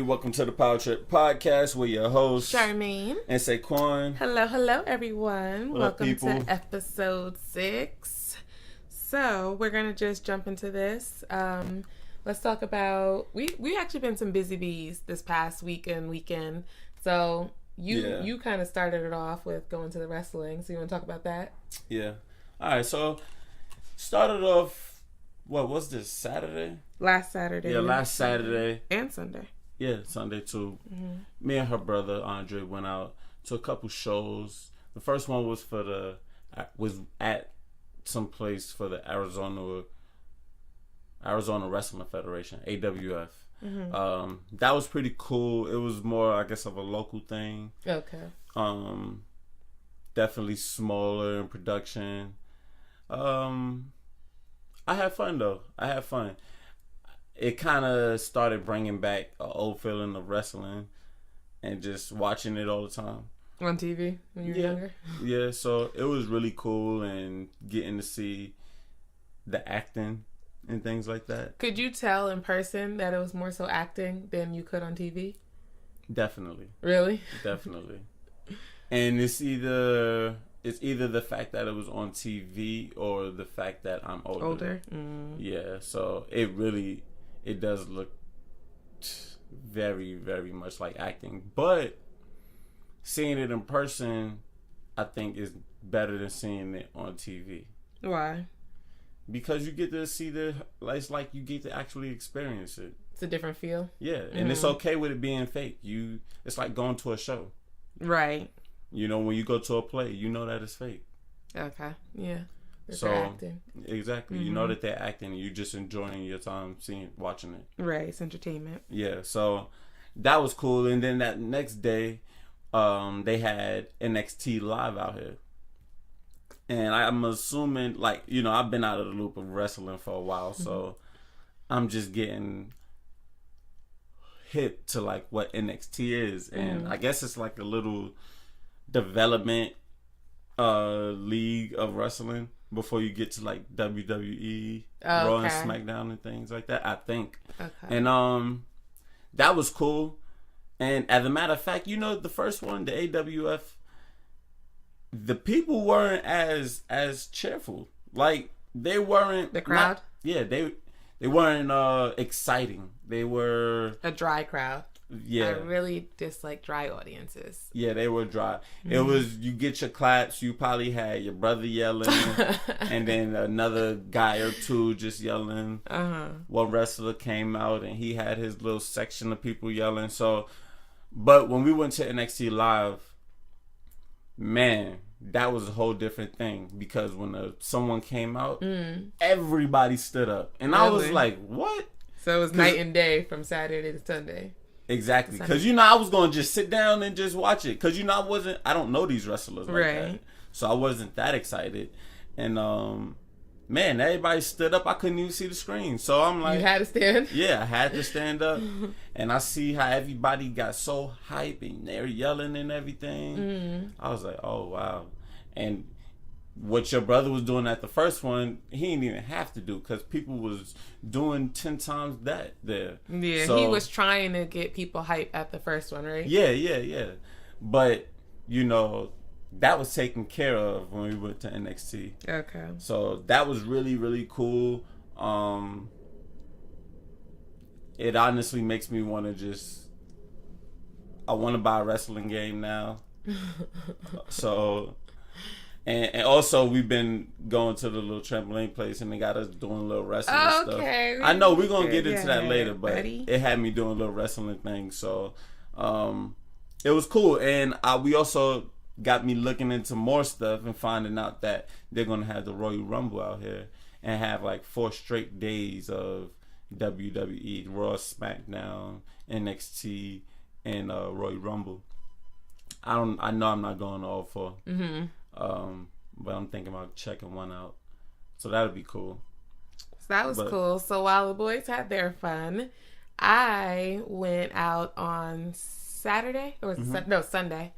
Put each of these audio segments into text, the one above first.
Welcome to the PowerTrip podcast. We're your hosts, Charmaine and Saquon. Hello, everyone. Welcome to episode 6. So we're gonna just jump into this. Let's talk about we actually been some busy bees this past week and weekend. So you kind of started it off with going to the wrestling. So you want to talk about that? Yeah. All right. So started off. What was this, Saturday? Last Saturday. Yeah, last Saturday. And Sunday. Yeah, Sunday too. Mm-hmm. Me and her brother, Andre, went out to a couple shows. The first one was was at some place for the Arizona Wrestling Federation, AWF. Mm-hmm. That was pretty cool. It was more, I guess, of a local thing. Okay. Definitely smaller in production. I had fun though. It kind of started bringing back an old feeling of wrestling and just watching it all the time. On TV when you were younger? Yeah, so it was really cool and getting to see the acting and things like that. Could you tell in person that it was more so acting than you could on TV? Definitely. Really? Definitely. And it's either the fact that it was on TV or the fact that I'm older. Mm. Yeah, so it does look very, very much like acting. But seeing it in person, I think, is better than seeing it on TV. Why? Because you get to see it's like you get to actually experience it. It's a different feel. Yeah, and it's okay with it being fake. It's like going to a show. Right. You know, when you go to a play, you know that it's fake. Okay. Yeah. So they're acting. Exactly. Mm-hmm. You know that they're acting and you're just enjoying your time watching it. Right. It's entertainment. Yeah. So that was cool. And then that next day, they had NXT Live out here. And I'm assuming, I've been out of the loop of wrestling for a while, so I'm just getting hip to what NXT is. And I guess it's like a little development league of wrestling before you get to WWE, Raw and SmackDown and things like that, I think. Okay. And that was cool. And as a matter of fact, the first one, the AWF, the people weren't as cheerful. They weren't the crowd. They weren't exciting. They were a dry crowd. Yeah, I really dislike dry audiences. Yeah, they were dry. It was, you get your claps, you probably had your brother yelling, and then another guy or two just yelling. One wrestler came out and he had his little section of people yelling. So, but when we went to NXT Live, man, that was a whole different thing, because when someone came out, everybody stood up, and really? I was like, "What?" So it was night and day from Saturday to Sunday. Exactly, because I was going to just sit down and just watch it, because I don't know these wrestlers like that, so I wasn't that excited, and man, everybody stood up. I couldn't even see the screen, so I'm like, you had to stand. Yeah, I had to stand up, and I see how everybody got so hype and they're yelling and everything. I was like, oh wow, and what your brother was doing at the first one, he didn't even have to do, because people was doing 10 times that there. Yeah, so, he was trying to get people hype at the first one, right? Yeah. But, that was taken care of when we went to NXT. Okay. So that was really, really cool. It honestly makes me want to I want to buy a wrestling game now. So... And also, we've been going to the little trampoline place, and they got us doing little wrestling stuff. I know we're going to get into that later, but it had me doing little wrestling things. So it was cool. And we also got me looking into more stuff and finding out that they're going to have the Royal Rumble out here and have 4 straight days of WWE, Raw, SmackDown, NXT, and Royal Rumble. I know I'm not going to all 4. But I'm thinking about checking one out, so that would be cool. So that was cool. So while the boys had their fun, I went out on Saturday or Sunday.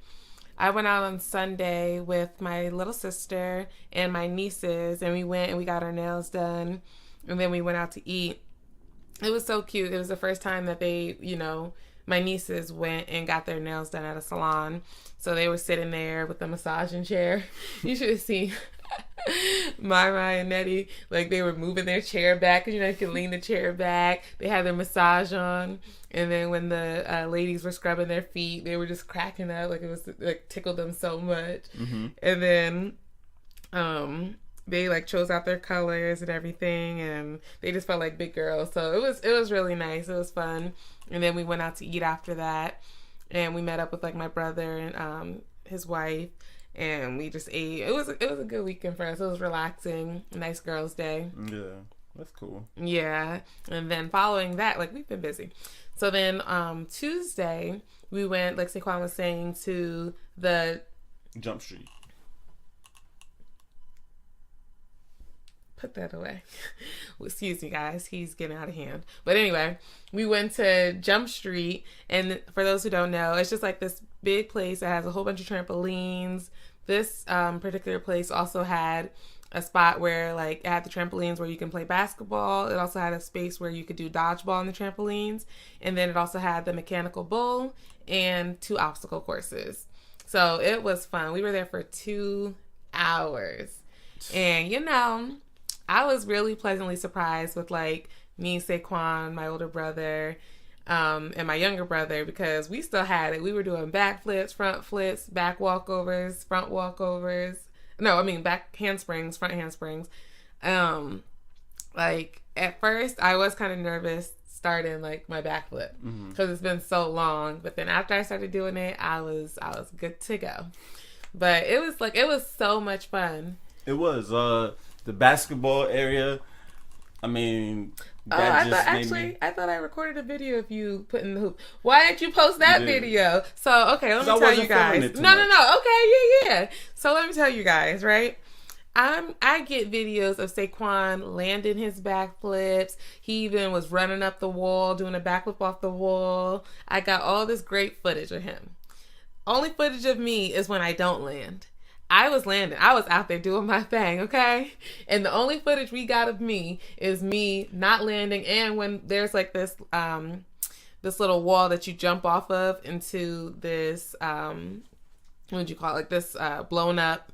I went out on Sunday with my little sister and my nieces, and we went and we got our nails done, and then we went out to eat. It was so cute. It was the first time that they, my nieces went and got their nails done at a salon. So they were sitting there with the massaging chair. You should have seen Myra and Nettie, like they were moving their chair back, because you can lean the chair back. They had their massage on, and then when the ladies were scrubbing their feet, they were just cracking up, like it was like tickled them so much. Mm-hmm. And then they like chose out their colors and everything, and they just felt like big girls. So it was really nice. It was fun. And then we went out to eat after that, and we met up with like my brother and his wife. And we just ate. It was a good weekend for us. It was relaxing. Nice girls' day. Yeah, that's cool. Yeah. And then following that, like, we've been busy. So then Tuesday, we went, like Saquon was saying, to the... Jump Street. Put that away. Excuse me, guys. He's getting out of hand. But anyway, we went to Jump Street. And for those who don't know, it's just like this big place that has a whole bunch of trampolines. This particular place also had a spot where like it had the trampolines where you can play basketball. It also had a space where you could do dodgeball on the trampolines. And then it also had the mechanical bull and 2 obstacle courses. So it was fun. We were there for 2 hours. And, you know, I was really pleasantly surprised with like me, Saquon, my older brother, and my younger brother, because we still had it. We were doing back flips, front flips, back walkovers, front walkovers. No, I mean back handsprings, front handsprings. Like at first I was kind of nervous starting like my back flip because it's been so long. But then after I started doing it, I was good to go. But it was so much fun. It was the basketball area. I mean, I thought I recorded a video of you putting the hoop. Why didn't you post that video? So, okay, let me tell you guys. No. Okay, yeah. So let me tell you guys, right? I get videos of Saquon landing his backflips. He even was running up the wall, doing a backflip off the wall. I got all this great footage of him. Only footage of me is when I don't land. I was landing. I was out there doing my thing, okay? And the only footage we got of me is me not landing, and when there's like this little wall that you jump off of into this what would you call it? Like this blown up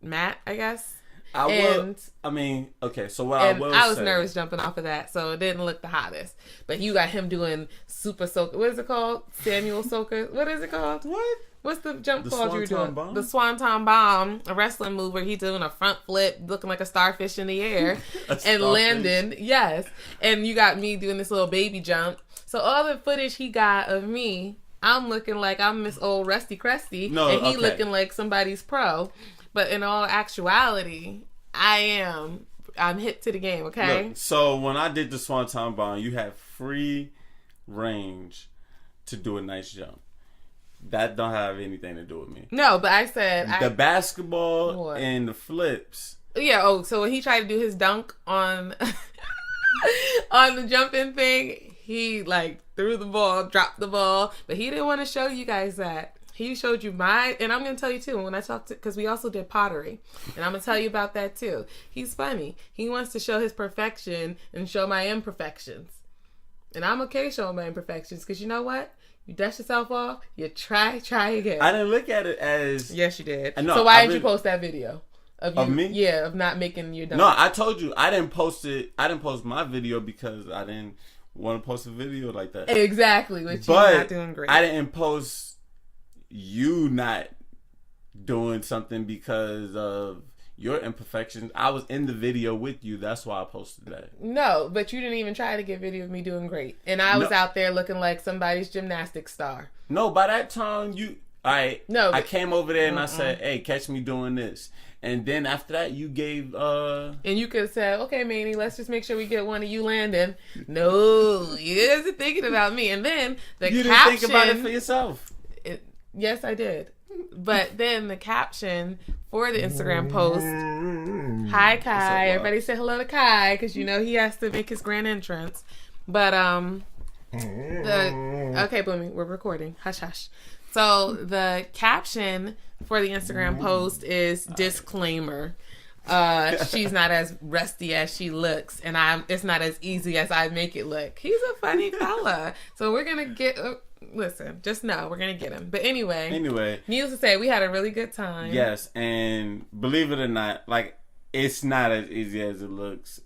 mat, I guess. I was nervous jumping off of that, so it didn't look the hottest. But you got him doing super soaker. What is it called? Samuel soaker. What is it called? What? What's the jump called you were doing? Bomb? The Swanton Bomb, a wrestling move where he's doing a front flip, looking like a starfish in the air, and landing. Yes. And you got me doing this little baby jump. So all the footage he got of me, I'm looking like I'm Miss Old Rusty Crusty, and he looking like somebody's pro. But in all actuality, I'm hip to the game, okay? Look, so when I did the Swanton Bomb, you had free range to do a nice jump. That don't have anything to do with me. No, but I said... The basketball and the flips. Yeah, so when he tried to do his dunk on on the jumping thing, he like threw the ball, dropped the ball, but he didn't want to show you guys that. He showed you and I'm going to tell you too, when I talked to, because we also did pottery, and I'm going to tell you about that too. He's funny. He wants to show his perfection and show my imperfections. And I'm okay showing my imperfections, because you know what? You dust yourself off, you try again. I didn't look at it as... Yes, you did. So why did you post that video? Of me? Yeah, of not making your dunk. No, I told you, I didn't post it. I didn't post my video because I didn't want to post a video like that. Exactly, which you're not doing great. I didn't post you not doing something because of your imperfections. I was in the video with you. That's why I posted that. No, but you didn't even try to get video of me doing great. And I was out there looking like somebody's gymnastics star. No, by that time, I came over there and I said, hey, catch me doing this. And then after that, you gave... And you could have said, okay, Manny, let's just make sure we get one of you landing. No, you wasn't thinking about me. And then the caption... You didn't think about it for yourself. Yes, I did. But then the caption for the Instagram post, hi Kai, everybody say hello to Kai, because you know he has to make his grand entrance. But okay, Boomy, we're recording. Hush hush. So the caption for the Instagram post is disclaimer. She's not as rusty as she looks, and it's not as easy as I make it look. He's a funny fella. So we're going to get... listen, just know we're going to get him. But anyway, needless to say, we had a really good time. Yes, and believe it or not, like, it's not as easy as it looks,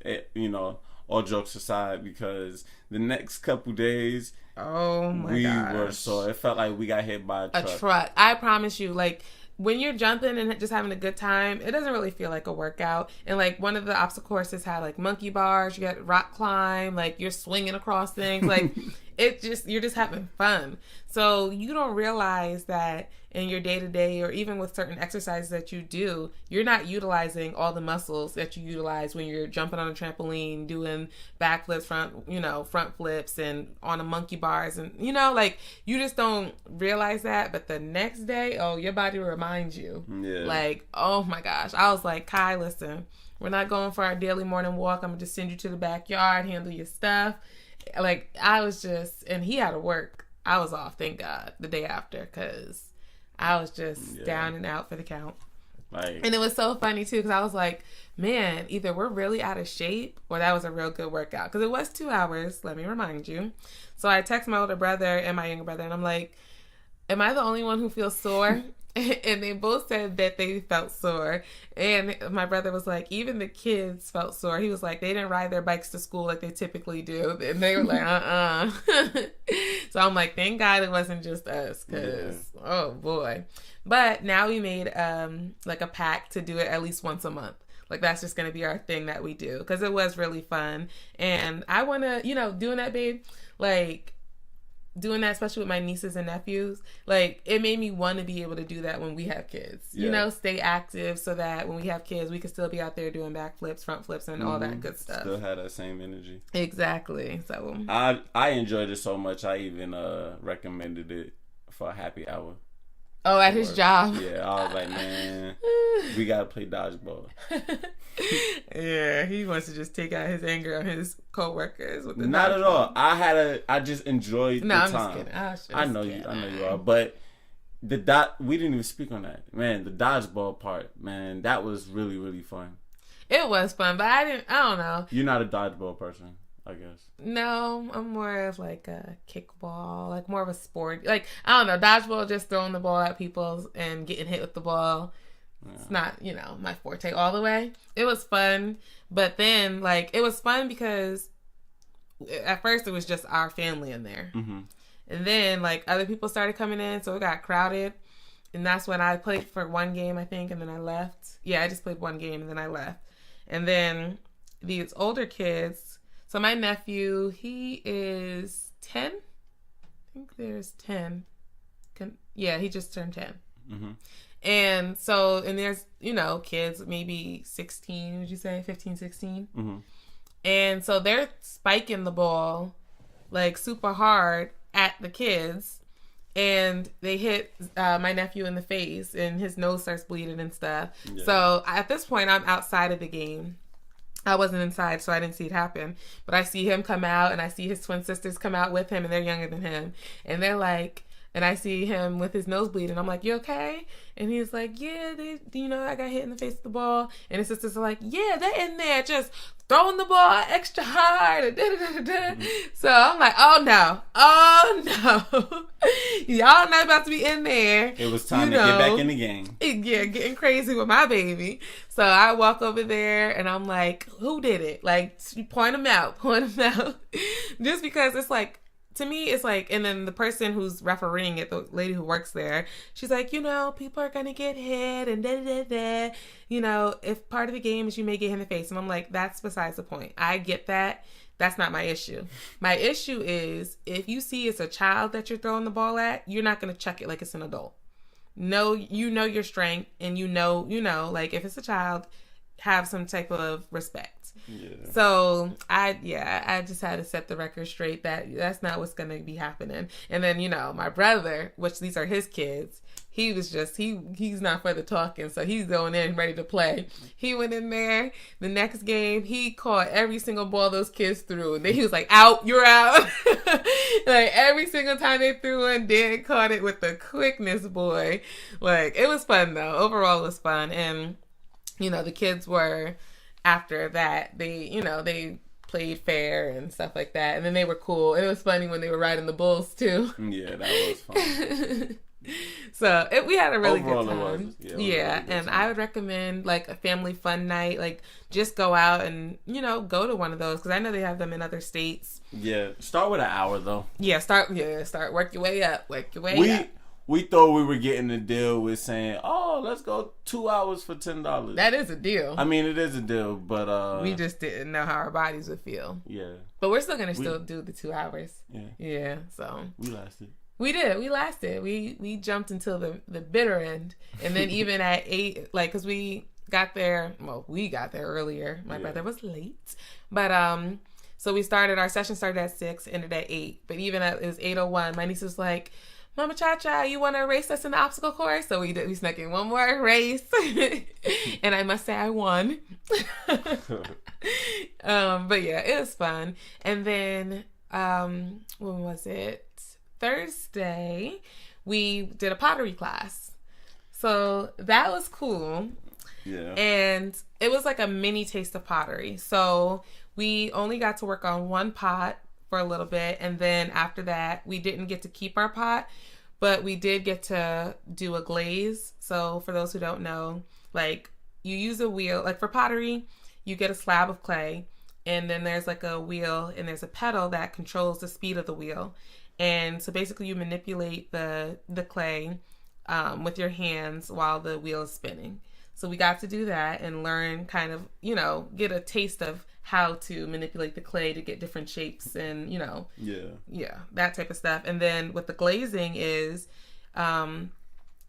all jokes aside, because the next couple days... Oh my we gosh. were sore. It felt like we got hit by a truck. I promise you, like, when you're jumping and just having a good time, it doesn't really feel like a workout. And like one of the obstacle courses had like monkey bars, you got rock climb, like you're swinging across things, like you're just having fun. So you don't realize that in your day-to-day, or even with certain exercises that you do, you're not utilizing all the muscles that you utilize when you're jumping on a trampoline, doing backflips, front flips, and on a monkey bars, and like you just don't realize that. But the next day, your body reminds you. Yeah. Like, oh my gosh, I was like, Kai, listen, we're not going for our daily morning walk. I'm gonna just send you to the backyard, handle your stuff. Like, I was just, and he had to work. I was off, thank God, the day after, because I was just down and out for the count. And it was so funny, too, because I was like, man, either we're really out of shape or that was a real good workout. Because it was 2 hours, let me remind you. So I text my older brother and my younger brother, and I'm like, am I the only one who feels sore? And they both said that they felt sore. And my brother was like, even the kids felt sore. He was like, they didn't ride their bikes to school like they typically do. And they were like, So I'm like, thank God it wasn't just us, because, oh boy. But now we made like a pact to do it at least once a month. Like, that's just going to be our thing that we do, because it was really fun. And I want to, doing that, babe, like, doing that, especially with my nieces and nephews, like, it made me want to be able to do that when we have kids. Stay active, so that when we have kids, we can still be out there doing backflips, front flips, and all that good stuff. Still have that same energy. Exactly. So I enjoyed it so much, I even recommended it for a happy hour. Oh, at his job. Yeah, I was like, man, we gotta play dodgeball. Yeah, he wants to just take out his anger on his coworkers with the Not dodgeball. at all. I just enjoyed the time. I'm just kidding. I know you are, but we didn't even speak on that. Man, the dodgeball part, man, that was really, really fun. It was fun, but I don't know. You're not a dodgeball person, I guess. No, I'm more of like a kickball, like more of a sport. Like, I don't know, dodgeball, just throwing the ball at people and getting hit with the ball. Yeah. It's not, my forte all the way. It was fun, but then, like, it was fun because at first it was just our family in there. Mm-hmm. And then, like, other people started coming in, so it got crowded. And that's when I played for one game, I think, and then I left. Yeah, I just played one game, and then I left. And then these older kids... So my nephew, he is 10. I think there's 10. He just turned 10. Mm-hmm. And there's, kids maybe 16, would you say? 15, 16? Mm-hmm. And so they're spiking the ball, like, super hard at the kids. And they hit my nephew in the face, and his nose starts bleeding and stuff. Yeah. So at this point, I'm outside of the game. I wasn't inside, so I didn't see it happen. But I see him come out, and I see his twin sisters come out with him, and they're younger than him. And they're like, and I see him with his nose bleeding. I'm like, you okay? And he's like, yeah, I got hit in the face with the ball. And his sisters are like, yeah, they're in there just throwing the ball extra hard. So I'm like, oh no. Y'all not about to be in there. It was time to get back in the game. Yeah, getting crazy with my baby. So I walk over there and I'm like, who did it? Like, point them out. Just because it's like, to me, it's like, and then the person who's refereeing it, the lady who works there, she's like, people are going to get hit and da-da-da-da. If part of the game is you may get hit in the face. And I'm like, that's besides the point. I get that. That's not my issue. My issue is if you see it's a child that you're throwing the ball at, you're not going to chuck it like it's an adult. No, your strength, and like, if it's a child, have some type of respect. Yeah. So I just had to set the record straight that that's not what's gonna be happening. And then my brother, which these are his kids, he was just he's not for the talking, so he's going in ready to play. He went in there the next game, he caught every single ball those kids threw, and then he was like, out, you're out. Like, every single time they threw in, Dan caught it with the quickness, boy. Like, it was fun though. Overall it was fun. And the kids were, after that, they played fair and stuff like that. And then they were cool. It was funny when they were riding the bulls, too. Yeah, that was fun. So we had a really Overall, good time. It was yeah, really and time. I would recommend like a family fun night. Like just go out and go to one of those, because I know they have them in other states. Yeah, start with an hour though. Start work your way up. We thought we were getting a deal with saying, "Oh, let's go 2 hours for $10." That is a deal. I mean, it is a deal, but we just didn't know how our bodies would feel. Yeah, but we're still gonna do the 2 hours. Yeah. So we lasted. We did. We lasted. We jumped until the bitter end, and then even at 8, like, because we got there. Well, we got there earlier. My brother was late, but so our session started at 6, ended at 8. But even it was 8:01. My niece was like, "Mama Cha-Cha, you want to race us in the obstacle course?" So we did. We snuck in one more race, and I must say I won. But yeah, it was fun. And then when was it? Thursday, we did a pottery class. So that was cool. Yeah. And it was like a mini taste of pottery. So we only got to work on one pot for a little bit. And then after that, we didn't get to keep our pot, but we did get to do a glaze. So for those who don't know, like you use a wheel, like for pottery, you get a slab of clay, and then there's like a wheel and there's a pedal that controls the speed of the wheel. And so basically you manipulate the clay with your hands while the wheel is spinning. So we got to do that and learn kind of, get a taste of how to manipulate the clay to get different shapes and, Yeah, that type of stuff. And then what the glazing is, when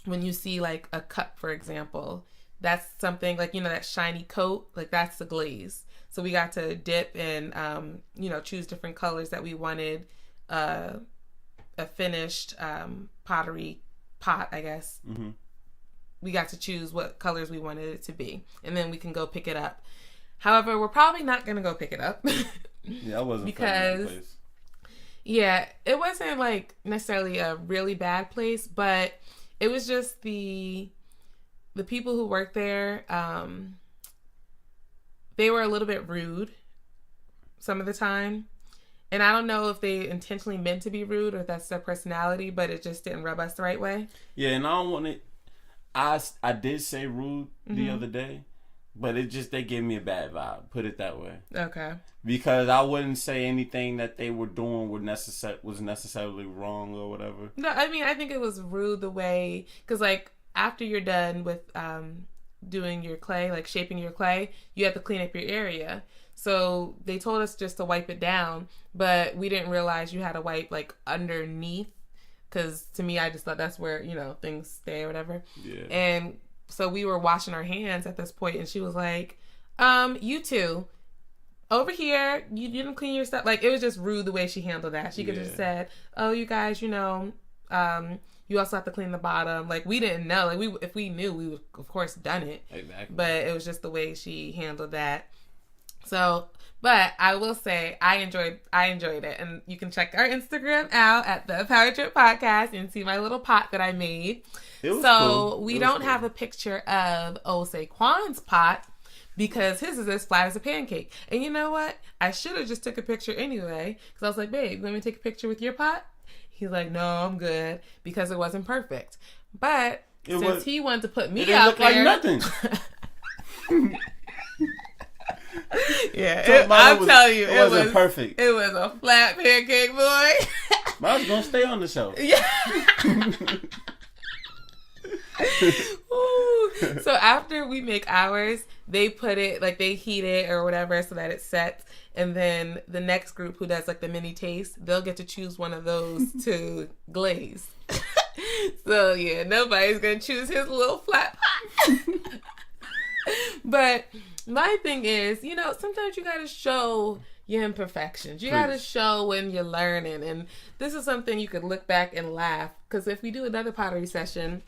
you see like a cup, for example, that's something like, that shiny coat, like that's the glaze. So we got to dip and, choose different colors that we wanted, a finished pottery pot, I guess. Mm-hmm. We got to choose what colors we wanted it to be, and then we can go pick it up. However, we're probably not going to go pick it up. Yeah, I wasn't because that place. Yeah, it wasn't like necessarily a really bad place, but it was just the people who worked there. They were a little bit rude some of the time. And I don't know if they intentionally meant to be rude or if that's their personality, but it just didn't rub us the right way. Yeah, and I don't want it. I did say rude the other day, but they gave me a bad vibe. Put it that way. Okay. Because I wouldn't say anything that they were doing was necessarily wrong or whatever. No, I mean, I think it was rude the way, because like after you're done with doing your clay, like shaping your clay, you have to clean up your area. So they told us just to wipe it down, but we didn't realize you had to wipe like underneath, because to me, I just thought that's where, things stay or whatever. Yeah. And so we were washing our hands at this point, and she was like, you two, over here, you didn't clean your stuff. Like, it was just rude the way she handled that. She could have just said, oh, you guys, you also have to clean the bottom. Like, we didn't know. Like, if we knew, we would, of course, done it. Exactly. But it was just the way she handled that. So, but I will say I enjoyed it, and you can check our Instagram out at the PowerTrip podcast and see my little pot that I made. It was so cool. We don't have a picture of Saquon's pot because his is as flat as a pancake. And you know what? I should have just took a picture anyway, because I was like, babe, let me take a picture with your pot. He's like, no, I'm good, because it wasn't perfect. But since he wanted to put me out there, it didn't look like nothing. Yeah, So I'm telling you, it wasn't perfect. It was a flat pancake, boy. Mine's gonna stay on the show. Yeah. So after we make ours, they put it, like they heat it or whatever so that it sets, and then the next group who does like the mini taste, they'll get to choose one of those to glaze. So yeah, nobody's gonna choose his little flat pot. But my thing is, sometimes you gotta show your imperfections. You gotta show when you're learning, and this is something you could look back and laugh, because if we do another pottery session,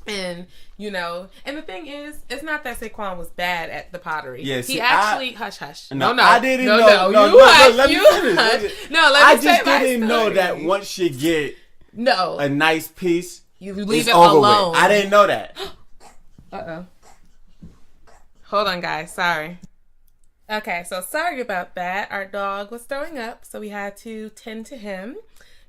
and and the thing is, it's not that Saquon was bad at the pottery. Yeah, he actually hush. No, I didn't know. Let me finish. No, let I me say just my didn't know story. that once you get a nice piece, you leave it's it over alone. with. I didn't know that. Uh-oh. Hold on, guys. Sorry. Okay, so sorry about that. Our dog was throwing up, so we had to tend to him.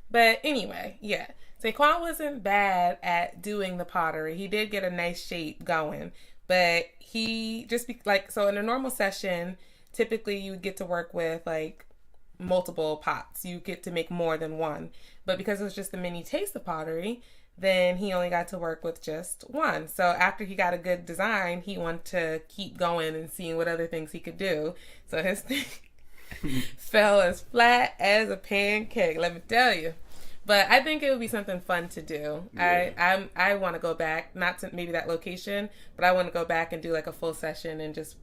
But anyway, yeah. Saquon wasn't bad at doing the pottery. He did get a nice shape going. But he just, so in a normal session, typically you would get to work with, like, multiple pots. You get to make more than one. But because it was just a mini taste of pottery, then he only got to work with just one. So after he got a good design, he wanted to keep going and seeing what other things he could do. So his thing fell as flat as a pancake, let me tell you. But I think it would be something fun to do. Yeah. I want to go back, not to maybe that location, but I want to go back and do like a full session and just,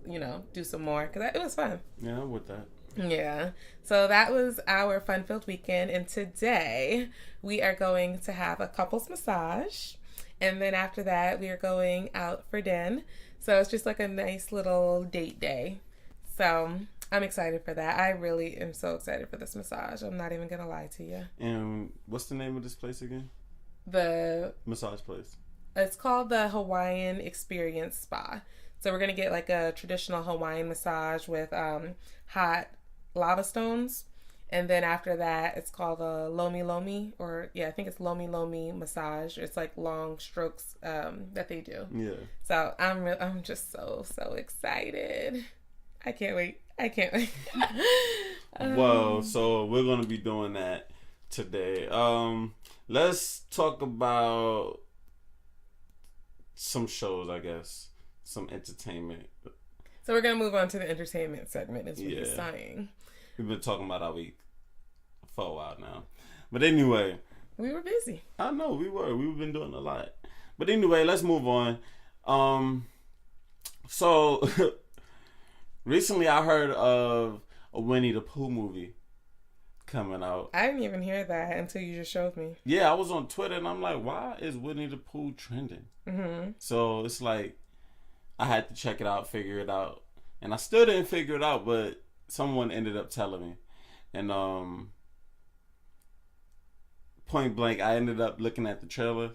do some more because it was fun. Yeah, I'm with that. Yeah. So that was our fun-filled weekend. And today we are going to have a couples massage. And then after that, we are going out for dinner. So it's just like a nice little date day. So I'm excited for that. I really am so excited for this massage. I'm not even going to lie to you. And what's the name of this place again? The massage place. It's called the Hawaiian Experience Spa. So we're going to get like a traditional Hawaiian massage with hot lava stones. And then after that, it's called a Lomi Lomi, I think it's Lomi Lomi massage. It's like long strokes that they do. Yeah. So I'm just so excited. I can't wait. Well, so we're gonna be doing that today. Let's talk about some shows, I guess, some entertainment. So we're gonna move on to the entertainment segment, is what you're saying. We've been talking about our week for a while now. But anyway. We were busy. I know, we were. We've been doing a lot. But anyway, let's move on. So, recently I heard of a Winnie the Pooh movie coming out. I didn't even hear that until you just showed me. Yeah, I was on Twitter and I'm like, why is Winnie the Pooh trending? Mm-hmm. So, it's like, I had to check it out, figure it out. And I still didn't figure it out, but someone ended up telling me. And point blank, I ended up looking at the trailer.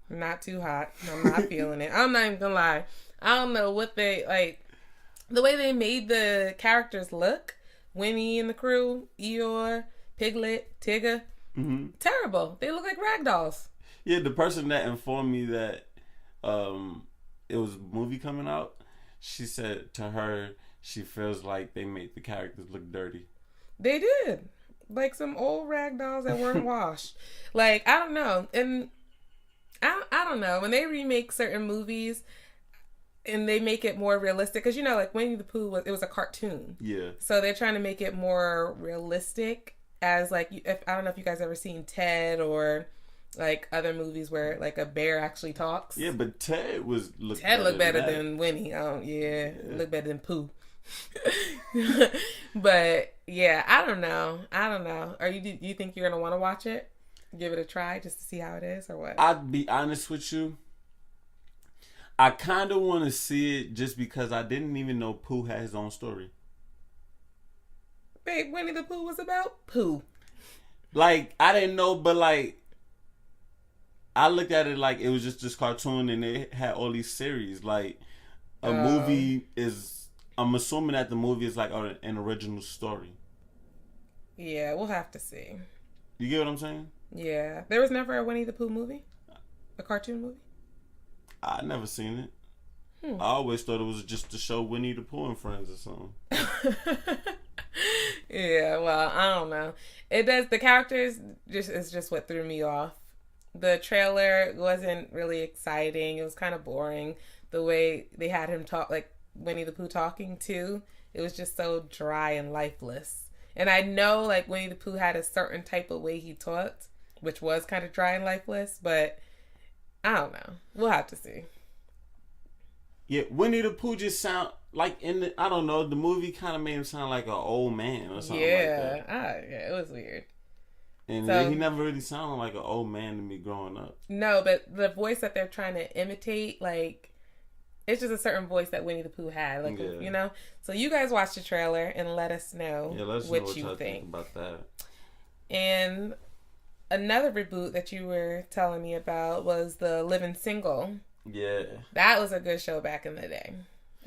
Not too hot. I'm not feeling it. I'm not even gonna lie. I don't know what they, like, the way they made the characters look. Winnie and the crew, Eeyore, Piglet, Tigger. Mm-hmm. Terrible. They look like rag dolls. Yeah, the person that informed me that it was a movie coming out, she said to her, she feels like they made the characters look dirty. They did. Like some old rag dolls that weren't washed. Like, I don't know. And I don't know. When they remake certain movies and they make it more realistic, because, like Winnie the Pooh, it was a cartoon. Yeah. So they're trying to make it more realistic as, like, I don't know if you guys ever seen Ted or, like, other movies where, like, a bear actually talks. Yeah, but Ted looked better than Winnie. Yeah. Looked better than Pooh. But yeah, I don't know. Are you think you're gonna want to watch it? Give it a try just to see how it is, or what? I'd be honest with you. I kind of want to see it just because I didn't even know Pooh had his own story. Babe, Winnie the Pooh was about Pooh. Like, I didn't know, but like, I looked at it like it was just this cartoon and it had all these series. Like, a movie is... I'm assuming that the movie is like an original story. Yeah, we'll have to see. You get what I'm saying? Yeah. There was never a Winnie the Pooh movie? A cartoon movie? I never seen it. I always thought it was just to show Winnie the Pooh and Friends or something. Yeah, well, I don't know. It does. The characters is just what threw me off. The trailer wasn't really exciting. It was kind of boring. The way they had him talk, like, Winnie the Pooh talking too, it was just so dry and lifeless. And I know, like, Winnie the Pooh had a certain type of way he talked, which was kind of dry and lifeless, but I don't know. We'll have to see. Yeah, Winnie the Pooh just sound like I don't know, the movie kind of made him sound like an old man or something like that. Yeah, it was weird. And so, he never really sounded like an old man to me growing up. No, but the voice that they're trying to imitate, like, it's just a certain voice that Winnie the Pooh had, like, So you guys watch the trailer and let us know what you think about that. And another reboot that you were telling me about was the Living Single. Yeah, that was a good show back in the day.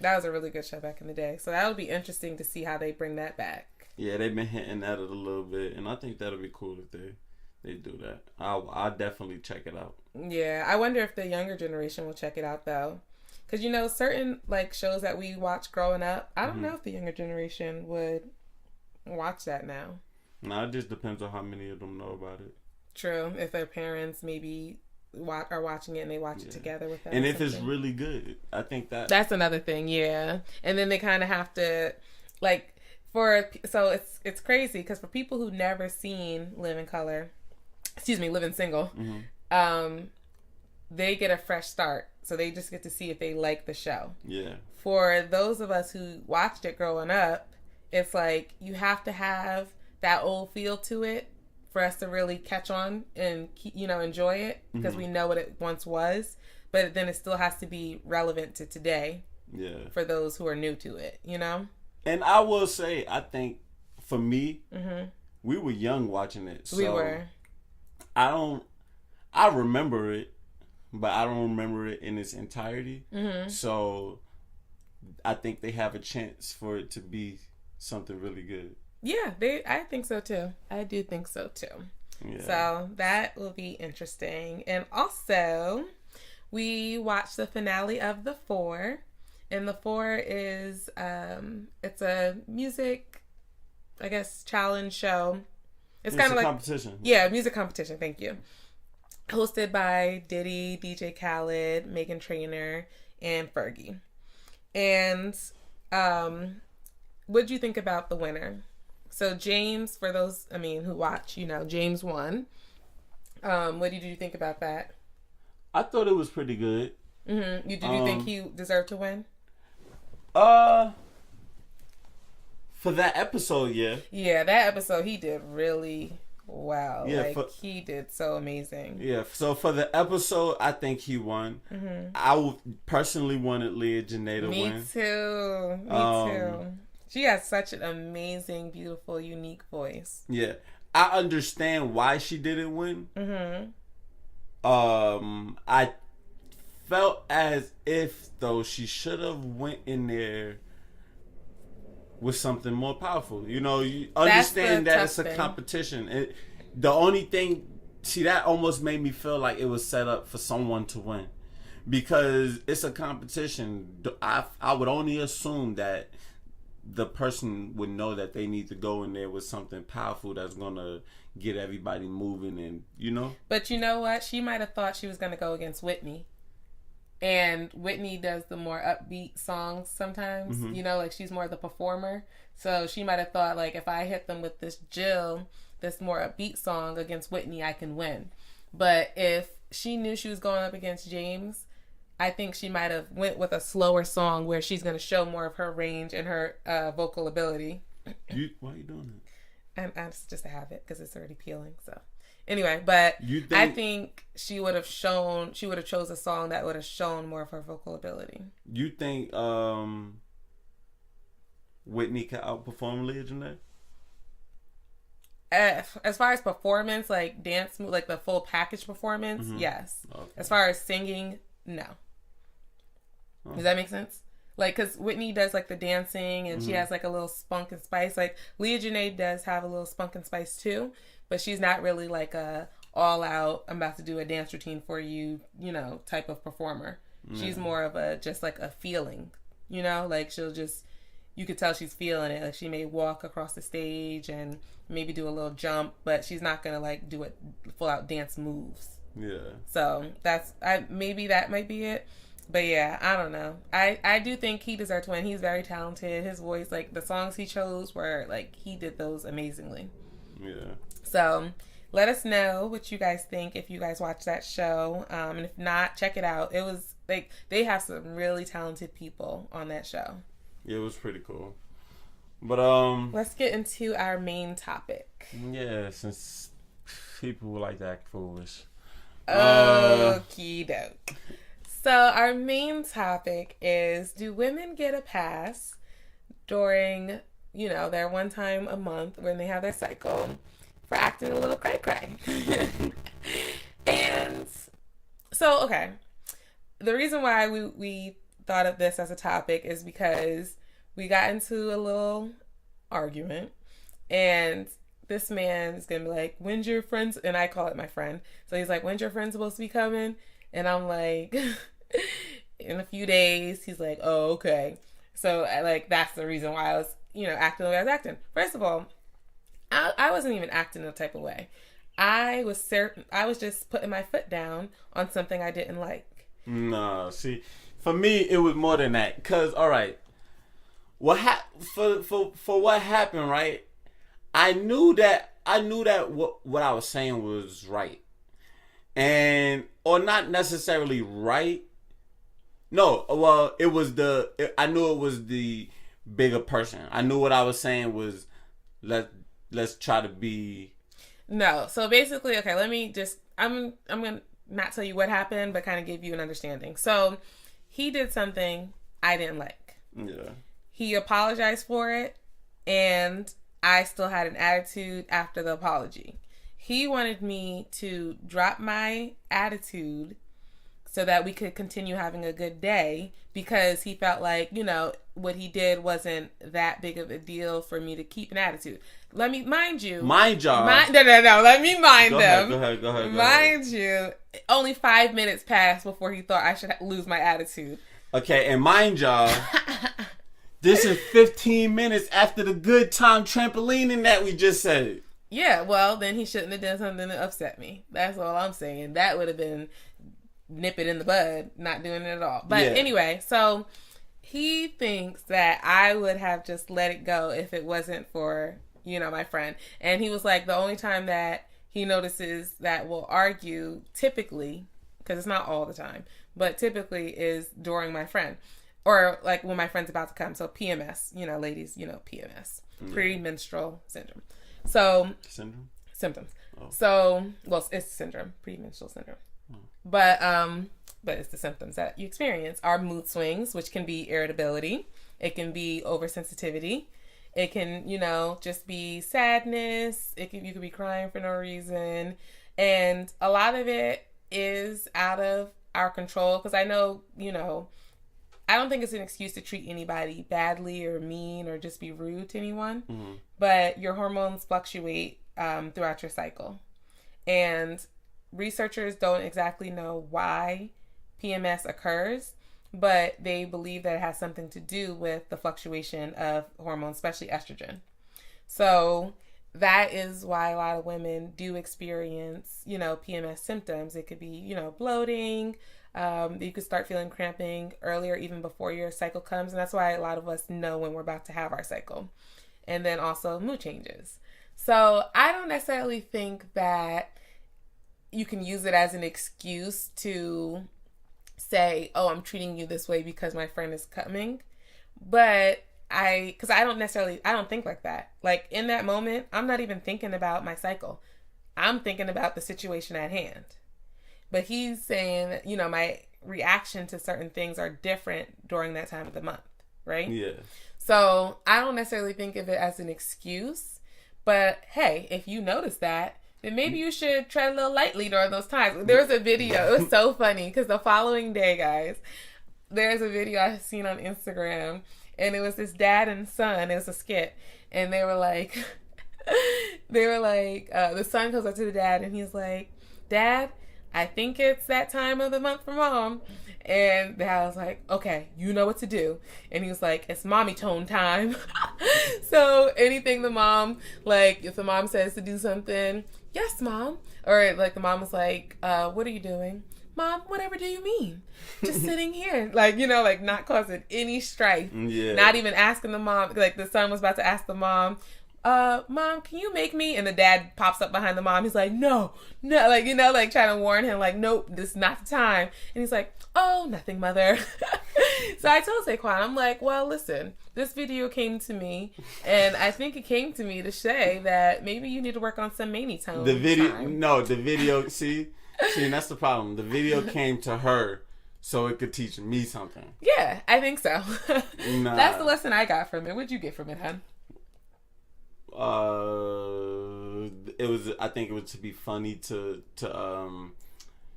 That was a really good show back in the day. So that would be interesting to see how they bring that back. Yeah, they've been hinting at it a little bit, and I think that'll be cool if they do that. I'll definitely check it out. Yeah, I wonder if the younger generation will check it out though, because you know certain like shows that we watched growing up. I don't know if the younger generation would watch that now. No, it just depends on how many of them know about it. True, if their parents maybe are watching it and they watch it together with them, and if it's really good, I think that's another thing. Yeah, and then they kind of have to like. So it's crazy because for people who never seen Living Single, they get a fresh start. So they just get to see if they like the show. Yeah. For those of us who watched it growing up, it's like you have to have that old feel to it for us to really catch on and enjoy it because we know what it once was. But then it still has to be relevant to today. Yeah. For those who are new to it, And I will say, I think for me, we were young watching it. So we were. I remember it, but I don't remember it in its entirety. So I think they have a chance for it to be something really good. Yeah, I think so too. I do think so too. Yeah. So that will be interesting. And also, we watched the finale of The Four. And The Four is, it's a music, I guess, challenge show. It's kind of like competition. Yeah, music competition. Thank you. Hosted by Diddy, DJ Khaled, Meghan Trainor, and Fergie. And what did you think about the winner? So James, for those, who watch, James won. What did you think about that? I thought it was pretty good. Did you think he deserved to win? For that episode, yeah. Yeah, that episode he did really well. Yeah, he did so amazing. Yeah, so for the episode, I think he won. I would personally wanted Allegiant to win. Me too. She has such an amazing, beautiful, unique voice. Yeah, I understand why she didn't win. I felt as if though she should have went in there with something more powerful. You understand that it's a competition. The only thing, that almost made me feel like it was set up for someone to win because it's a competition. I would only assume that the person would know that they need to go in there with something powerful that's gonna get everybody moving and But you know what? She might have thought she was gonna go against Whitney. And Whitney does the more upbeat songs sometimes, like she's more the performer. So she might have thought like, if I hit them with this more upbeat song against Whitney, I can win. But if she knew she was going up against James, I think she might have went with a slower song where she's going to show more of her range and her vocal ability. Why are you doing that? It's just a habit because it's already peeling, so... Anyway, but I think she would have chose a song that would have shown more of her vocal ability. You think Whitney can outperform Allegiant? As far as performance, like dance, like the full package performance, yes. Okay. As far as singing, no. Oh. Does that make sense? Like, because Whitney does like the dancing and she has like a little spunk and spice. Like Allegiant does have a little spunk and spice too. But she's not really like a all-out, I'm about to do a dance routine for you, type of performer. She's more of just like a feeling, like she'll just, you could tell she's feeling it. Like she may walk across the stage and maybe do a little jump, but she's not going to like do it full-out dance moves. Yeah. So maybe that might be it. But yeah, I don't know. I do think he deserves to win. He's very talented. His voice, like the songs he chose were like, he did those amazingly. Yeah. So let us know what you guys think if you guys watch that show. And if not, check it out. It was like they have some really talented people on that show. Yeah, it was pretty cool. But let's get into our main topic. Yeah, since people like to act foolish. Okie doke. So our main topic is, do women get a pass during, their one time a month when they have their cycle for acting a little cray-cray? And so, okay. The reason why we thought of this as a topic is because we got into a little argument, and this man is gonna be like, when's your friends, and I call it my friend, so he's like, when's your friend supposed to be coming? And I'm like, in a few days. He's like, oh, okay. So that's the reason why I was, acting the way I was acting. First of all, I wasn't even acting the type of way. I was just putting my foot down on something I didn't like. No, see, for me it was more than that. Cause all right, for what happened, right? I knew that what I was saying was right, or not necessarily right. No, well, I knew it was the bigger person. I knew what I was saying was let's try to be. No, so basically, okay, let me just, I'm going to not tell you what happened, but kind of give you an understanding. So he did something I didn't like. Yeah. He apologized for it, and I still had an attitude after the apology. He wanted me to drop my attitude so that we could continue having a good day, because he felt like, what he did wasn't that big of a deal for me to keep an attitude. Let me mind you. Mind y'all. No. Let me mind them. Go ahead. Mind you. Only 5 minutes passed before he thought I should lose my attitude. Okay, and mind y'all, this is 15 minutes after the good time trampolining that we just said. Yeah, well, then he shouldn't have done something to upset me. That's all I'm saying. That would have been nip it in the bud, not doing it at all. But anyway, so he thinks that I would have just let it go if it wasn't for, my friend. And he was like, the only time that he notices that we'll argue, typically, because it's not all the time, but typically is during my friend. Or like when my friend's about to come. So PMS, ladies, PMS, premenstrual syndrome. So symptoms. Oh. So, well, it's syndrome, premenstrual syndrome. But it's the symptoms that you experience are mood swings, which can be irritability. It can be oversensitivity. It can, just be sadness. You could be crying for no reason. And a lot of it is out of our control. Because I know, I don't think it's an excuse to treat anybody badly or mean or just be rude to anyone. Mm-hmm. But your hormones fluctuate throughout your cycle. And researchers don't exactly know why PMS occurs, but they believe that it has something to do with the fluctuation of hormones, especially estrogen. So that is why a lot of women do experience, PMS symptoms. It could be, bloating. You could start feeling cramping earlier, even before your cycle comes. And that's why a lot of us know when we're about to have our cycle. And then also mood changes. So I don't necessarily think that you can use it as an excuse to say, oh, I'm treating you this way because my friend is coming. But because I don't think like that. Like in that moment, I'm not even thinking about my cycle. I'm thinking about the situation at hand. But he's saying that, my reaction to certain things are different during that time of the month, right? Yeah. So I don't necessarily think of it as an excuse. But hey, if you notice that, then maybe you should tread a little lightly during those times. There was a video. It was so funny because the following day, guys, there's a video I seen on Instagram, and it was this dad and son. It was a skit, and they were like, the son goes up to the dad, and he's like, Dad, I think it's that time of the month for Mom. And the dad was like, okay, you know what to do. And he was like, it's mommy tone time. So anything the mom, if the mom says to do something, yes, Mom. Or the mom was like, what are you doing? Mom, whatever do you mean? Just sitting here. Not causing any strife. Yeah. Not even asking the mom. The son was about to ask the mom, Mom, can you make me? And the dad pops up behind the mom. He's like, no, trying to warn him, nope, this is not the time. And he's like, oh, nothing, mother. So I told Saquon, I'm like, well, listen, this video came to me, and I think it came to me to say that maybe you need to work on some mani tone. The video, see, and that's the problem. The video came to her so it could teach me something. Yeah, I think so. Nah. That's the lesson I got from it. What'd you get from it, hon? I think it was to be funny to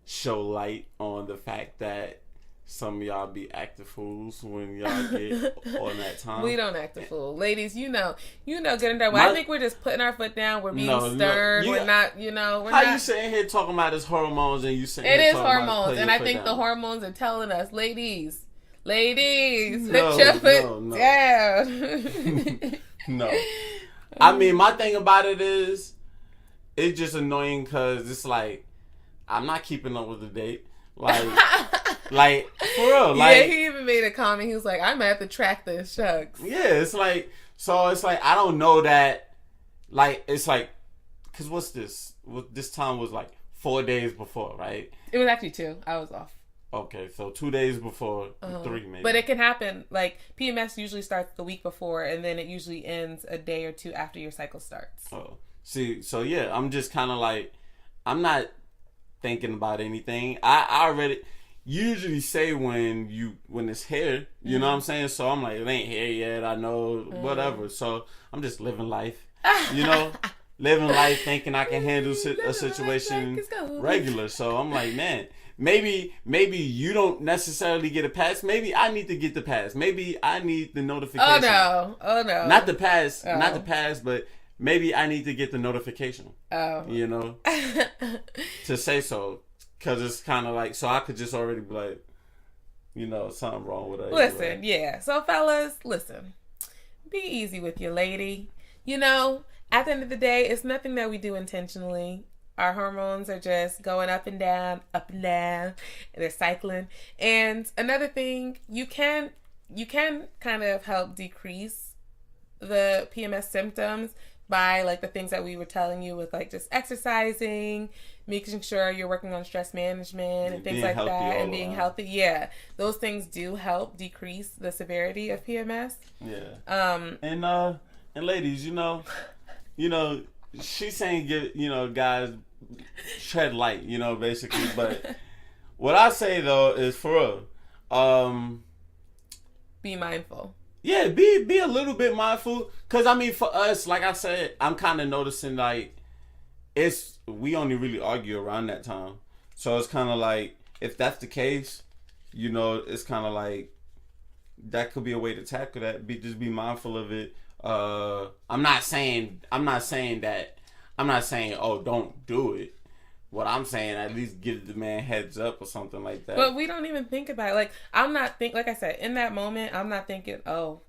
show light on the fact that some of y'all be acting fools when y'all get on that time. We don't act a fool. Ladies, you know getting that way. I think we're just putting our foot down. We're being stern. We're not, we're not. You sitting here talking about this hormones and you saying it is hormones. And I think the hormones are telling us, ladies, put your foot down. No. I mean, my thing about it is, it's just annoying because it's like, I'm not keeping up with the date. Like, for real. Like, yeah, he even made a comment. He was like, I'm going to have to track this, shucks. Yeah, it's like, I don't know that, like, it's like, because what's this? This time was like 4 days before, right? It was actually 2. I was off. Okay, so 2 days before, 3 maybe. But it can happen, like, PMS usually starts the week before, and then it usually ends a day or 2 after your cycle starts. Oh, see, so yeah, I'm just kind of like, I'm not thinking about anything. I already usually say when it's here, you know what I'm saying? So I'm like, it ain't here yet, I know, whatever. So I'm just living life, living life thinking I can handle a situation regular. So I'm like, man, maybe you don't necessarily get a pass. Maybe I need to get the pass. Maybe I need the notification. Oh no. Not the pass, but maybe I need to get the notification. You know, to say so. Because it's kind of like, so I could just already be like, something wrong with her. Listen, yeah. So fellas, listen. Be easy with your lady. At the end of the day, it's nothing that we do intentionally. Our hormones are just going up and down, and they're cycling. And another thing, you can kind of help decrease the PMS symptoms by like the things that we were telling you with like just exercising, making sure you're working on stress management and things like that, and being healthy. Yeah, those things do help decrease the severity of PMS. Yeah. And ladies, she's saying give guys tread light, basically. But what I say though is for real, be mindful. Yeah, be a little bit mindful. Because, I mean, for us, like I said, I'm kind of noticing, like, we only really argue around that time. So it's kind of like, if that's the case, it's kind of like, that could be a way to tackle that. Just be mindful of it. I'm not saying, oh, don't do it. What I'm saying, at least give the man heads up or something like that. But we don't even think about it. Like, like I said, in that moment, I'm not thinking, oh,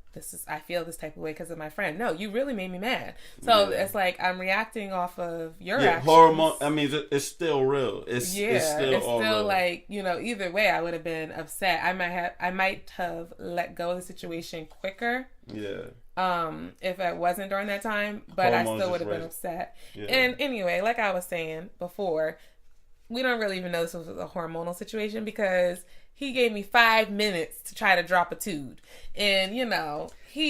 I feel this type of way because of my friend. No, you really made me mad. So it's like I'm reacting off of your actions. Hormone. I mean, it's still real. It's still real. Like, either way, I would have been upset. I might have let go of the situation quicker. Yeah. If it wasn't during that time, but I still would have been upset. Yeah. And anyway, like I was saying before, we don't really even know this was a hormonal situation because he gave me 5 minutes to try to drop a tube. And,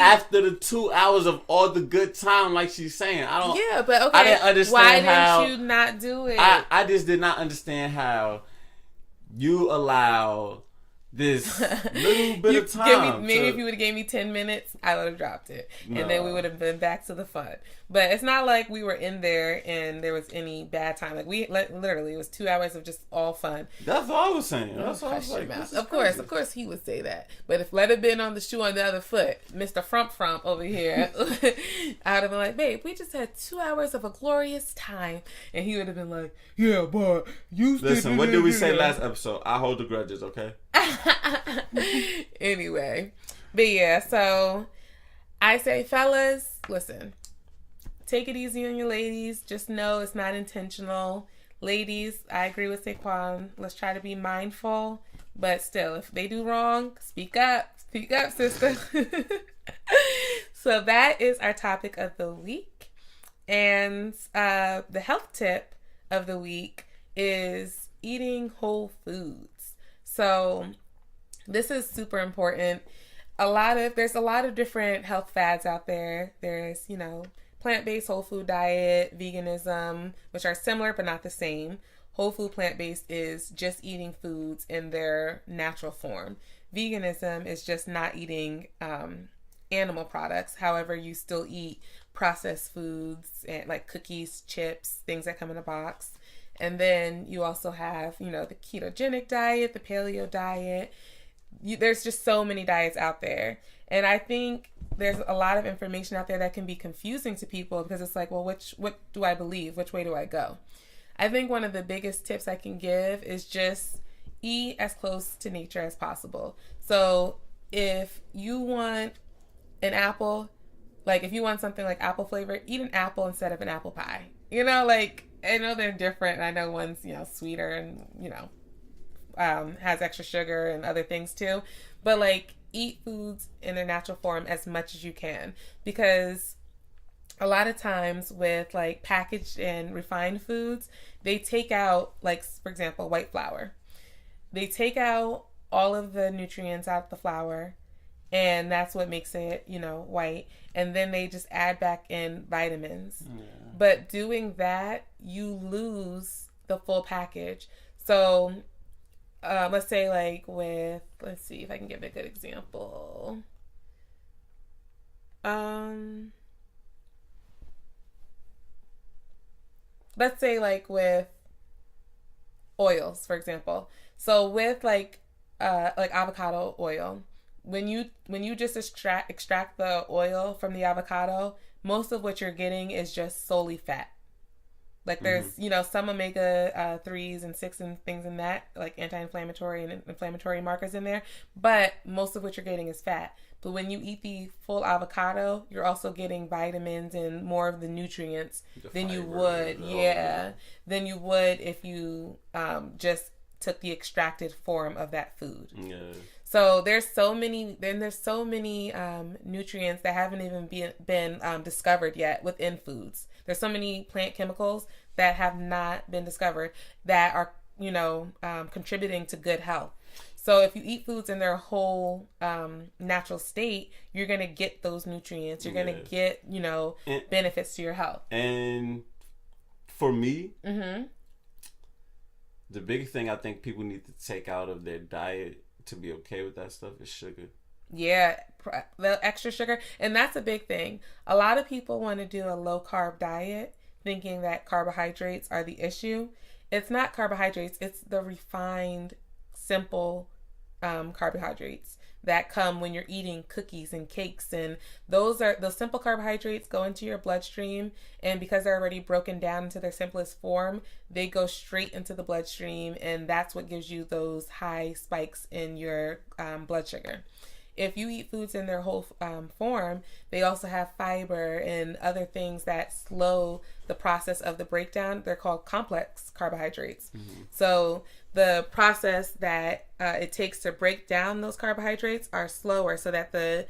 after the 2 hours of all the good time, like she's saying, Yeah, but okay. I didn't understand why didn't you not do it? I just did not understand how you allow this little bit of time. Maybe if you would have gave me 10 minutes, I would have dropped it. No. And then we would have been back to the fun. But it's not like we were in there and there was any bad time. Like, literally, it was 2 hours of just all fun. That's what I was saying. That's what I was like, of course he would say that. But if let it been on the shoe on the other foot, Mr. Frump over here, I would have been like, babe, we just had 2 hours of a glorious time. And he would have been like, yeah, but you listen, what did we say last episode? I hold the grudges, okay? Anyway, but yeah, so I say, fellas, listen, take it easy on your ladies. Just know it's not intentional. Ladies, I agree with Saquon. Let's try to be mindful, but still, if they do wrong, speak up, sister. So that is our topic of the week, and the health tip of the week is eating whole foods. So this is super important. There's a lot of different health fads out there. There's, plant-based whole food diet, veganism, which are similar but not the same. Whole food plant-based is just eating foods in their natural form. Veganism is just not eating animal products. However, you still eat processed foods and like cookies, chips, things that come in a box. And then you also have, the ketogenic diet, the paleo diet. there's just so many diets out there. And I think there's a lot of information out there that can be confusing to people because it's like, well, what do I believe? Which way do I go? I think one of the biggest tips I can give is just eat as close to nature as possible. So if you want an apple, like if you want something like apple flavor, eat an apple instead of an apple pie. You know, like, I know they're different. I know one's, sweeter and, has extra sugar and other things too. But like, eat foods in their natural form as much as you can, because a lot of times with like packaged and refined foods, they take out, like, for example, white flour. They take out all of the nutrients out of the flour, and that's what makes it, white. And then they just add back in vitamins. Yeah. But doing that, you lose the full package. So let's say like let's see if I can give a good example. Let's say like with oils, for example. So with like avocado oil, when you just extract the oil from the avocado, most of what you're getting is just solely fat. Like there's, some omega 3s and 6 and things in that, like anti-inflammatory and inflammatory markers in there. But most of what you're getting is fat. But when you eat the full avocado, you're also getting vitamins and more of the nutrients than you would. Yeah. Than you would if you just took the extracted form of that food. Yeah. So there's so many nutrients that haven't even been discovered yet within foods. There's so many plant chemicals that have not been discovered that are, contributing to good health. So if you eat foods in their whole natural state, you're going to get those nutrients. You're going to get, benefits to your health. And for me, the big thing I think people need to take out of their diet to be okay with that stuff is sugar. Yeah, the extra sugar. And that's a big thing. A lot of people want to do a low carb diet thinking that carbohydrates are the issue. It's not carbohydrates. It's the refined, simple carbohydrates that come when you're eating cookies and cakes. And those simple carbohydrates go into your bloodstream. And because they're already broken down into their simplest form, they go straight into the bloodstream. And that's what gives you those high spikes in your blood sugar. If you eat foods in their whole form, they also have fiber and other things that slow the process of the breakdown. They're called complex carbohydrates. Mm-hmm. So the process that it takes to break down those carbohydrates are slower, so that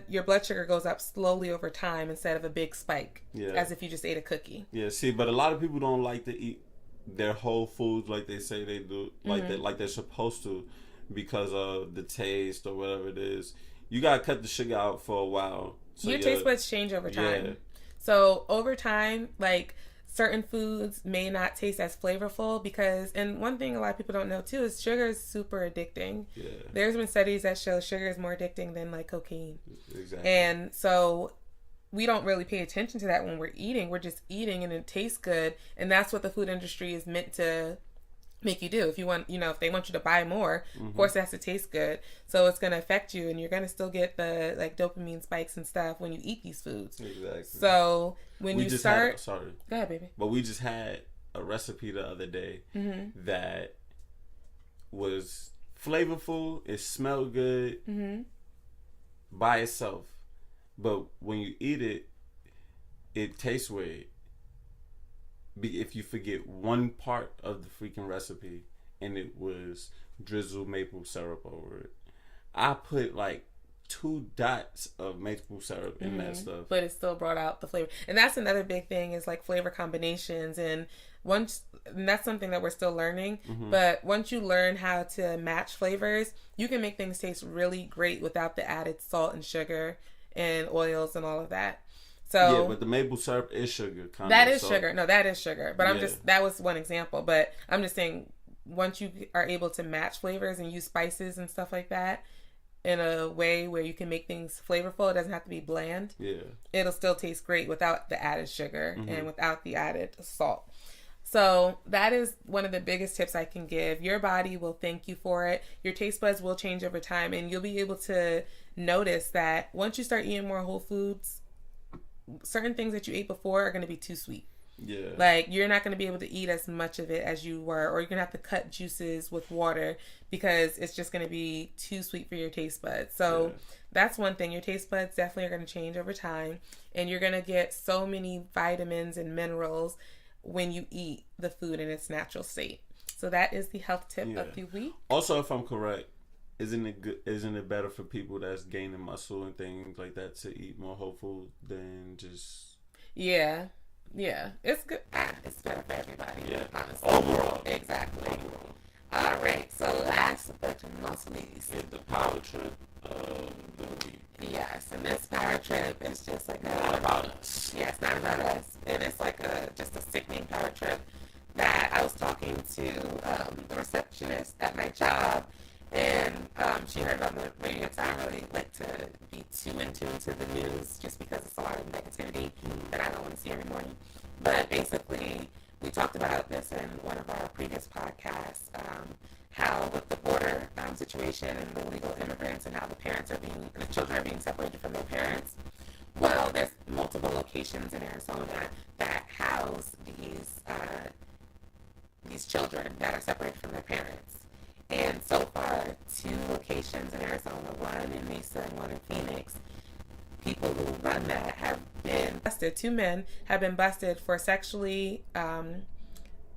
your blood sugar goes up slowly over time instead of a big spike, as if you just ate a cookie. Yeah, see, but a lot of people don't like to eat their whole foods like they say they do, like they're supposed to, because of the taste or whatever it is. You gotta cut the sugar out for a while. So your taste buds change over time. Yeah. So over time, like, certain foods may not taste as flavorful because, and one thing a lot of people don't know too is sugar is super addicting. Yeah. There's been studies that show sugar is more addicting than like cocaine. Exactly. And so we don't really pay attention to that when we're eating. We're just eating and it tastes good. And that's what the food industry is meant to make you do. If you want, if they want you to buy more, of course it has to taste good. So it's going to affect you, and you're going to still get the like dopamine spikes and stuff when you eat these foods. Exactly. So when you start, go ahead, baby. But we just had a recipe the other day that was flavorful. It smelled good by itself, but when you eat it, it tastes weird. If you forget one part of the freaking recipe, and it was drizzle maple syrup over it. I put like 2 dots of maple syrup in that stuff, but it still brought out the flavor. And that's another big thing is like flavor combinations. And that's something that we're still learning. But once you learn how to match flavors, you can make things taste really great without the added salt and sugar and oils and all of that. So, yeah, but the maple syrup is sugar. That is sugar. No, that is sugar. But that was one example. But I'm just saying, once you are able to match flavors and use spices and stuff like that in a way where you can make things flavorful, it doesn't have to be bland. Yeah. It'll still taste great without the added sugar and without the added salt. So that is one of the biggest tips I can give. Your body will thank you for it. Your taste buds will change over time, and you'll be able to notice that once you start eating more whole foods, certain things that you ate before are going to be too sweet. Yeah. Like, you're not going to be able to eat as much of it as you were, or you're going to have to cut juices with water because it's just going to be too sweet for your taste buds. So that's one thing. Your taste buds definitely are going to change over time, and you're going to get so many vitamins and minerals when you eat the food in its natural state. So that is the health tip of the week. Also, if I'm correct, isn't it better for people that's gaining muscle and things like that to eat more whole food than just... Yeah, it's good. It's better for everybody. Yeah, honestly. overall. Exactly. All right, so last but not least is the PowerTrip of the week. Yes, and this PowerTrip is just like not about us. Yeah, it's not about us, and it's like just a sickening PowerTrip that I was talking to the receptionist at my job, and she heard on the radio. So I don't really like to be too in tune to the news just because it's a lot of negativity that I don't want to see every morning. But basically, we talked about this in one of our previous podcasts, how with the border situation and the illegal immigrants and how the children are being separated from their parents. Well, there's multiple locations in Arizona that house these children that are separated from their parents. And so far, 2 locations in Arizona, one in Mesa and one in Phoenix, people who run that have been busted. 2 men have been busted for sexually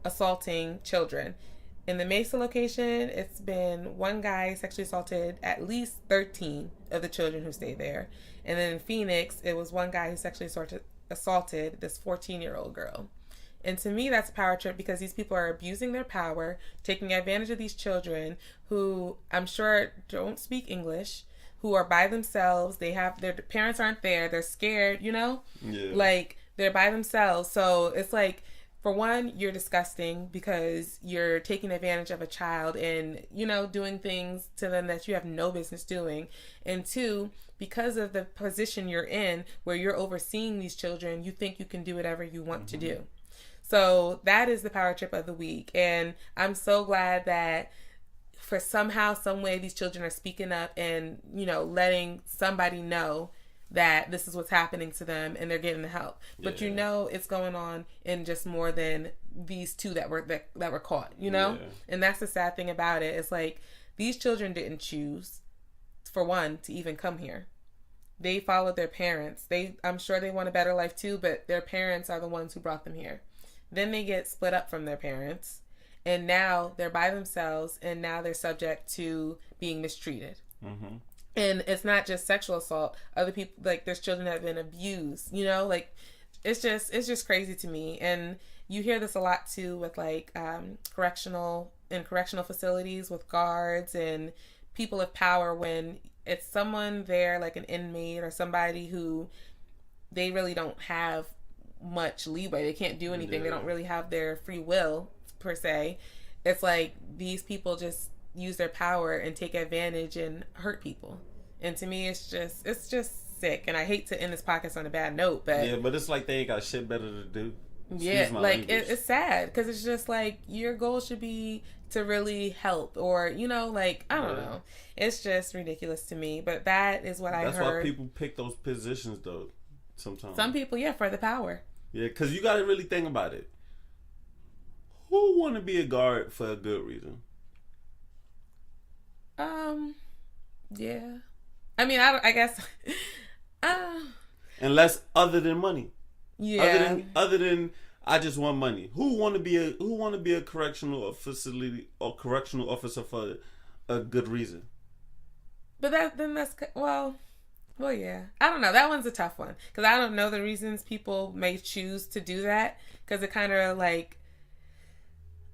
assaulting children. In the Mesa location, it's been one guy sexually assaulted at least 13 of the children who stayed there. And then in Phoenix, it was one guy who sexually assaulted this 14-year-old girl. And to me, that's a power trip because these people are abusing their power, taking advantage of these children who I'm sure don't speak English, who are by themselves. Their parents aren't there. They're scared, Yeah. Like, they're by themselves. So it's like, for one, you're disgusting because you're taking advantage of a child and, doing things to them that you have no business doing. And 2, because of the position you're in where you're overseeing these children, you think you can do whatever you want to do. So that is the power trip of the week. And I'm so glad that for somehow, some way, these children are speaking up and, letting somebody know that this is what's happening to them and they're getting the help. But it's going on in just more than these 2 that were caught, And that's the sad thing about it. It's like these children didn't choose, for one, to even come here. They followed their parents. I'm sure they want a better life too, but their parents are the ones who brought them here. Then they get split up from their parents, and now they're by themselves, and now they're subject to being mistreated. Mm-hmm. And it's not just sexual assault. Other people, like, there's children that have been abused, like, it's just crazy to me. And you hear this a lot too with like correctional facilities with guards and people of power, when it's someone there, like an inmate or somebody who they really don't have much leeway. They can't do anything. They don't really have their free will per se. It's like these people just use their power and take advantage and hurt people. And to me, it's just sick. And I hate to end this podcast on a bad note, but but it's like they ain't got shit better to do. It's sad because it's just like your goal should be to really help, or I don't know. It's just ridiculous to me. But that is what I heard. That's why people pick those positions, though. Sometimes some people, for the power. Yeah, because you got to really think about it. Who want to be a guard for a good reason? Yeah. I mean, I guess. Unless other than money. Yeah. Other than I just want money. Who want to be a correctional facility or correctional officer for a good reason? But that's well, yeah. I don't know. That one's a tough one because I don't know the reasons people may choose to do that, because it kind of like,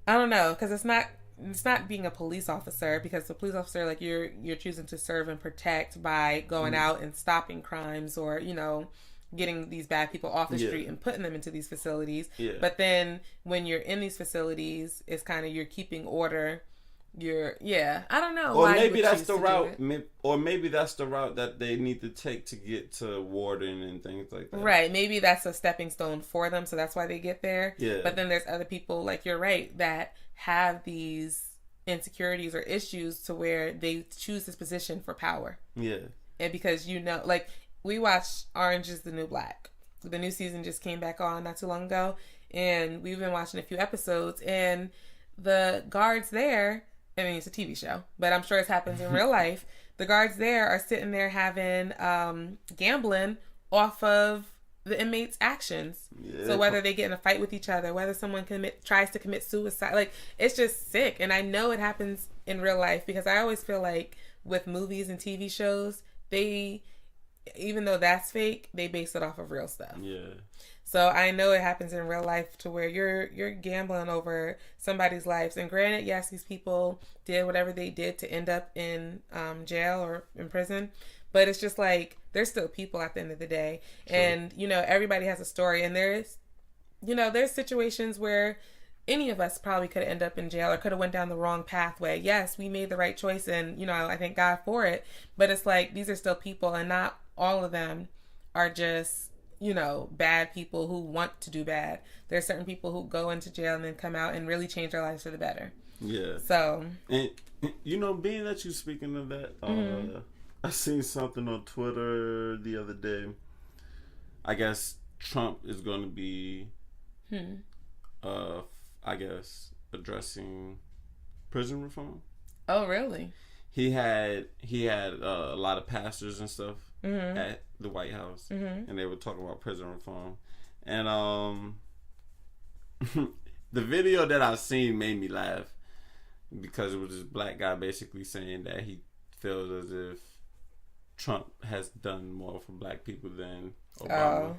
I don't know, because it's not being a police officer, because the police officer, like, you're choosing to serve and protect by going out and stopping crimes, or getting these bad people off the street and putting them into these facilities. But then when you're in these facilities, it's kind of you're keeping order I don't know. Or maybe that's the route, or maybe that's the route that they need to take to get to warden and things like that. Right. Maybe that's a stepping stone for them, so that's why they get there. Yeah. But then there's other people, like you're right, that have these insecurities or issues to where they choose this position for power. Yeah. And because like we watched Orange is the New Black. The new season just came back on not too long ago, and we've been watching a few episodes, and the guards there, I mean, it's a TV show, but I'm sure it happens in real life. The guards there are sitting there having gambling off of the inmates' actions. Yeah. So whether they get in a fight with each other, whether someone tries to commit suicide, like, it's just sick. And I know it happens in real life because I always feel like with movies and TV shows, even though that's fake, they base it off of real stuff. Yeah. So I know it happens in real life to where you're gambling over somebody's lives. And granted, yes, these people did whatever they did to end up in jail or in prison. But it's just like, they're still people at the end of the day. Sure. And, everybody has a story. And there's situations where any of us probably could end up in jail or could have went down the wrong pathway. Yes, we made the right choice and, I thank God for it. But it's like, these are still people, and not all of them are just, bad people who want to do bad. There's certain people who go into jail and then come out and really change their lives for the better. Yeah. So. And, being that you're speaking of that, I seen something on Twitter the other day. I guess Trump is going to be, addressing prison reform. Oh, really? He had a lot of pastors and stuff at the White House, and they were talking about prison reform. And the video that I seen made me laugh because it was this black guy basically saying that he feels as if Trump has done more for black people than Obama.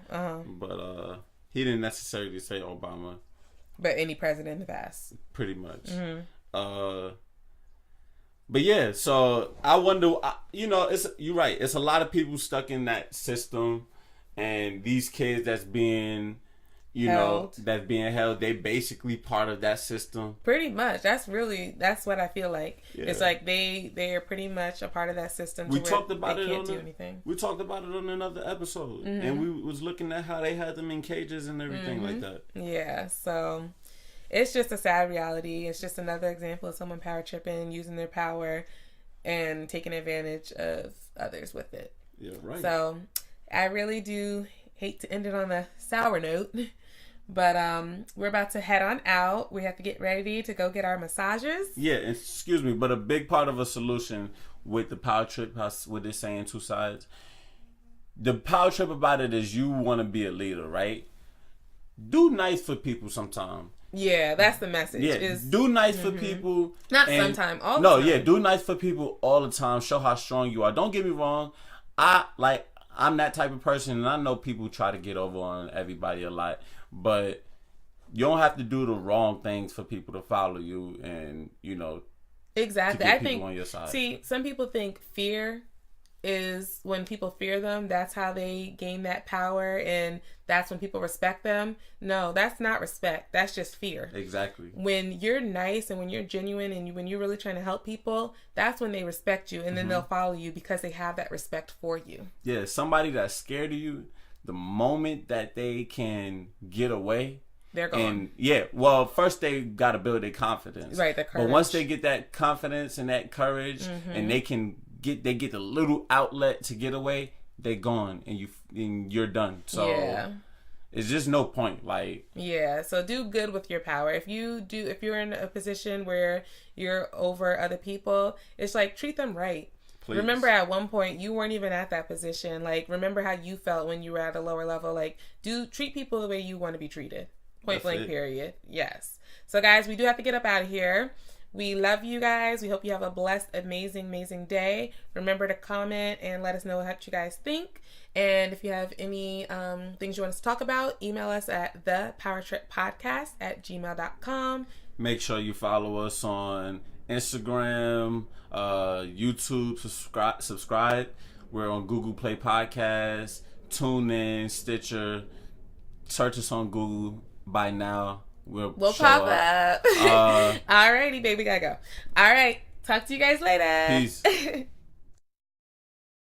But he didn't necessarily say Obama. But any president in the past. Pretty much. But yeah, so I wonder, you're right. It's a lot of people stuck in that system, and these kids that's being held, they basically part of that system. Pretty much. That's what I feel like. Yeah. It's like they are pretty much a part of that system. We talked about it on another episode, and we was looking at how they had them in cages and everything like that. Yeah, so it's just a sad reality. It's just another example of someone power tripping, using their power, and taking advantage of others with it. Yeah, right. So I really do hate to end it on a sour note. But we're about to head on out. We have to get ready to go get our massages. Yeah, excuse me, but a big part of a solution with the power trip, what they're saying, two sides. The power trip about it is you want to be a leader, right? Do nice for people sometime. Yeah, that's the message. Yeah, do nice for people. Not sometime, all the time. No, yeah, do nice for people all the time. Show how strong you are. Don't get me wrong. I'm that type of person, and I know people try to get over on everybody a lot. But you don't have to do the wrong things for people to follow you and, exactly. To get people on your side. See, some people think fear is when people fear them, that's how they gain that power, and that's when people respect them. No, that's not respect. That's just fear. Exactly. When you're nice and when you're genuine and when you're really trying to help people, that's when they respect you, and then they'll follow you because they have that respect for you. Yeah, somebody that's scared of you, the moment that they can get away, they're gone. And first they got to build their confidence. Right, the courage. But once they get that confidence and that courage, and they get the little outlet to get away, they're gone, and you're done. So it's just no point. So do good with your power. If you're in a position where you're over other people, it's like, treat them right. Please. Remember, at one point you weren't even at that position. Remember how you felt when you were at a lower level. Treat people the way you want to be treated. Point blank, period. Yes. So guys, we do have to get up out of here. We love you guys. We hope you have a blessed, amazing, amazing day. Remember to comment and let us know what you guys think. And if you have any things you want us to talk about, email us at thepowertrippodcast@gmail.com. Make sure you follow us on Instagram, YouTube, subscribe. We're on Google Play Podcasts, TuneIn, Stitcher. Search us on Google by now. we'll pop up. Alrighty, baby, gotta go. All right, talk to you guys later. Peace.